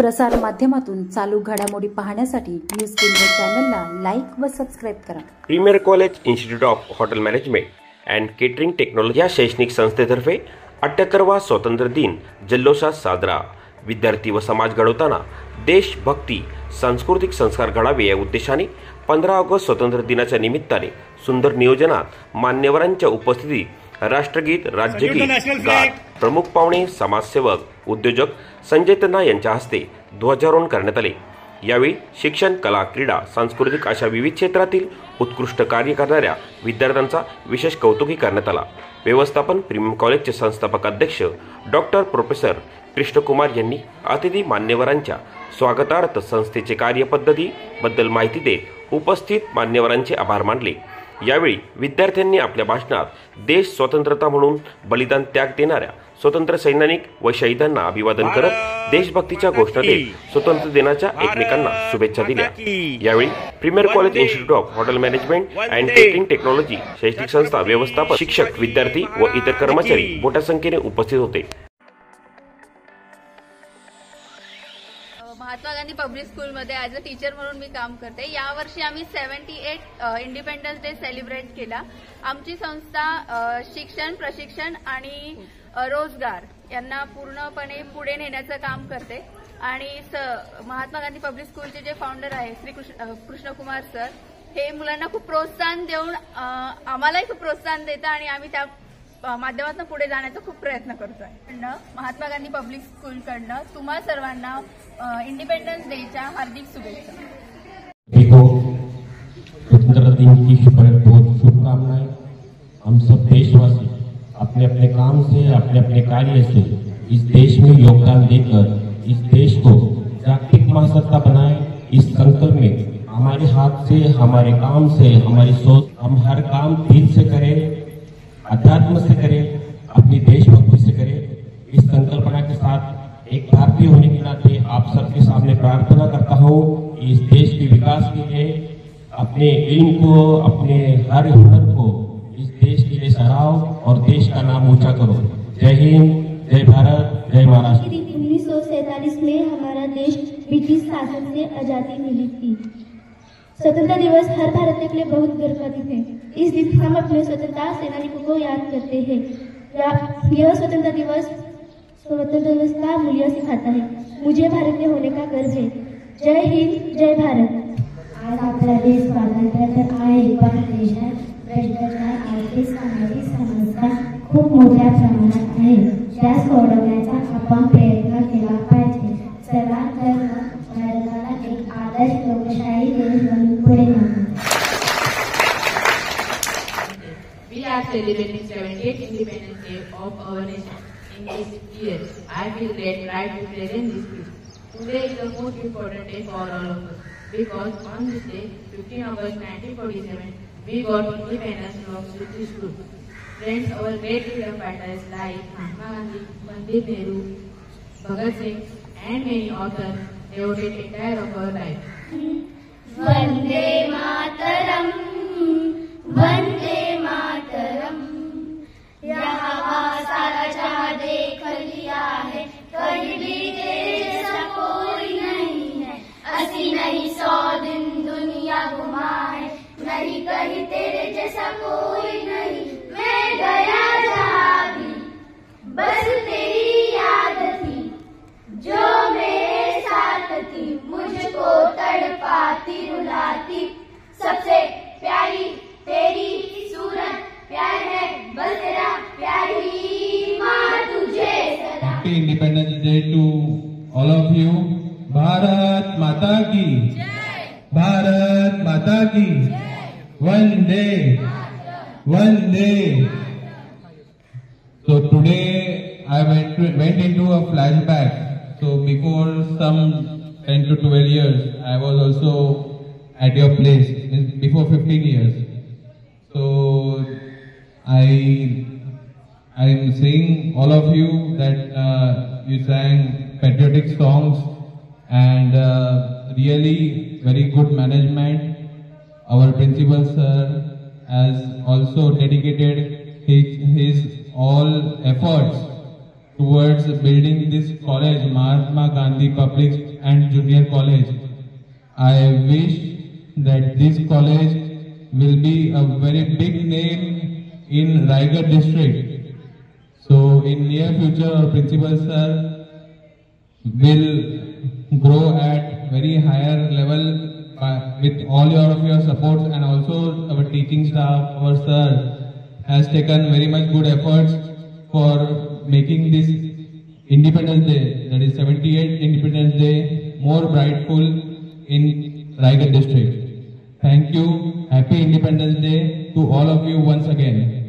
प्रसार माध्यमातून चालू घडामोडी पाहण्यासाठी न्यूज केंद्र चॅनलला लाईक व सबस्क्राइब करा। Premier college institute of hotel management and catering technology या शैक्षणिक संस्थेतर्फे 78वा स्वातंत्र्य दिन जल्लोषात साजरा। विद्यार्थी व समाज घडवताना देशभक्ती सांस्कृतिक संस्कार घडावे या उद्देशाने 15 ऑगस्ट स्वातंत्र्य दिनाच्या निमित्ताने सुंदर नियोजनात मान्यवरांच्या उपस्थितीत राष्ट्रगीत, राज्यगीत गात प्रमुख पाहुणे, समाजसेवक, उद्योजक संजय तन्ना यांच्या हस्ते ध्वजारोहण करण्यात आले। यावेळी शिक्षण, कला, क्रीडा, सांस्कृतिक अशा विविध क्षेत्रातील उत्कृष्ट कार्य करणाऱ्या विद्यार्थ्यांचा विशेष कौतुकी करण्यात आला। व्यवस्थापन प्रीमियम कॉलेजचे संस्थापक अध्यक्ष डॉक्टर प्रोफेसर कृष्णकुमार यांनी अतिथी मान्यवरांच्या स्वागतार्थ संस्थेचे कार्यपद्धती बद्दल माहिती देत उपस्थित मान्यवरांचे आभार मानले। यावेळी विद्यार्थ्यांनी आपल्या भाषणात देश स्वतंत्रता म्हणून बलिदान त्याग देणाऱ्या स्वतंत्र सैनिक व शहीदांना अभिवादन करत देशभक्तीच्या घोषणा देत स्वतंत्र दिनाच्या एकमेकांना शुभेच्छा दिल्या। यावेळी premier college institute of hotel management and catering technology शैक्षणिक संस्था व्यवस्थापक, शिक्षक, विद्यार्थी व इतर कर्मचारी मोठ्या संख्येने उपस्थित होते। महात्मा गांधी पब्लिक स्कूलमध्ये ॲज अ टीचर म्हणून मी काम करते। यावर्षी आम्ही 78 इंडिपेंडन्स डे सेलिब्रेट केला। आमची संस्था शिक्षण, प्रशिक्षण आणि रोजगार यांना पूर्णपणे पुढे नेण्याचं काम करते आणि महात्मा गांधी पब्लिक स्कूलचे जे फाउंडर आहे श्री कृष्णकुमार सर हे मुलांना खूप प्रोत्साहन देऊन आम्हालाही खूप प्रोत्साहन देतात आणि आम्ही त्या माध्यमातून पुढे जाण्याचा खूप प्रयत्न करतोय। महात्मा गांधी पब्लिक स्कूलकडनं तुम्हा सर्वांना इंडिपेंडेंस डेच्या हार्दिक शुभेच्छा। स्वतंत्रता दिन की बहुत शुभकामनाएं। हम सब देशवासी अपने अपने काम से, अपने अपने कार्य से इस देश में योगदान देकर इस देश को जागतिक महासत्ता बनाए, इस संकल्प में हमारे हाथ से, हमारे काम से, हमारी सोच, हम हर काम दिल से करें, अध्यात्म से करें, अपनी देशभक्ति से करें। इस संकल्पना के साथ एक भारतीय होने के नाते आप सबके सामने प्रार्थना करता हूँ इस देश के विकास के लिए अपने इल्म को, अपने हर हुनर को इस देश के लिए सराहो और देश का नाम ऊंचा करो। जय हिंद, जय भारत, जय महाराष्ट्र। 1947 में हमारा देश ब्रिटिश शासन से आजादी मिली थी। स्वतंत्रता दिवस हर भारतीय के लिए बहुत गर्व का दिन है। इस दिन हम अपने स्वतंत्रता सेनानियों को याद करते हैं। यह स्वतंत्रता दिवस का मूल्य सिखाता है। मुझे भारतीय होने का गर्व है। जय हिंद, जय भारत। आज आपला देश स्वातंत्र्य तर आहे, पण देशात भ्रष्टाचार, आर्थिक, सामाजिक समस्या खूप मोठ्या प्रमाणात आहे। त्या सोडवण्याचा आपण प्रयत्न केला पाहिजे। चला तर भारताला एक आदर्श लोकशाही देश बनवून पुढे नेऊ। We are celebrating 78th Independence Day of our nation. In this year, I feel great pride to present this speech. Today is the most important day for all of us because on this day, 15 August 1947, we got independence from British rule. Friends, our great freedom fighters like Mahatma Gandhi, Pandit Nehru, Bhagat Singh, and many others devoted entire of our life. Vande Mataram, Vande Mataram. यहाँ सारा जहाँ देख लिया है, कहीं भी तेरे जैसा कोई नहीं है। असी नहीं 100 दिन दुनिया घुमा है, नहीं कहीं तेरे जैसा कोई नहीं। मैं गया जहाँ भी बस तेरी याद थी, जो मेरे साथ थी मुझको तड़पाती रुलाती। सबसे प्यारी तेरी सूरत, प्यार है बस तेरा, प्यारी माँ तुझे सदा। Happy Independence Day to all of you. Bharat माता की जय, भारत माता की जय, Vande Vande. So today I went into a flashback. So before some 10 to 12 years, I was also at your place, before 15 years. So I am seeing all of you that you sang patriotic songs and really very good management. Our principal sir has also dedicated his all efforts towards building this college, Mahatma Gandhi Public and Junior College. I wish that this college will be a very big name in Raigad district. So in near future, our principal sir will grow at very higher level with all of your supports, and also our teaching staff. Our sir has taken very much good efforts for making this Independence Day, that is 78th Independence Day, more brightful in Raigad district. Thank you. Happy Independence Day to all of you once again.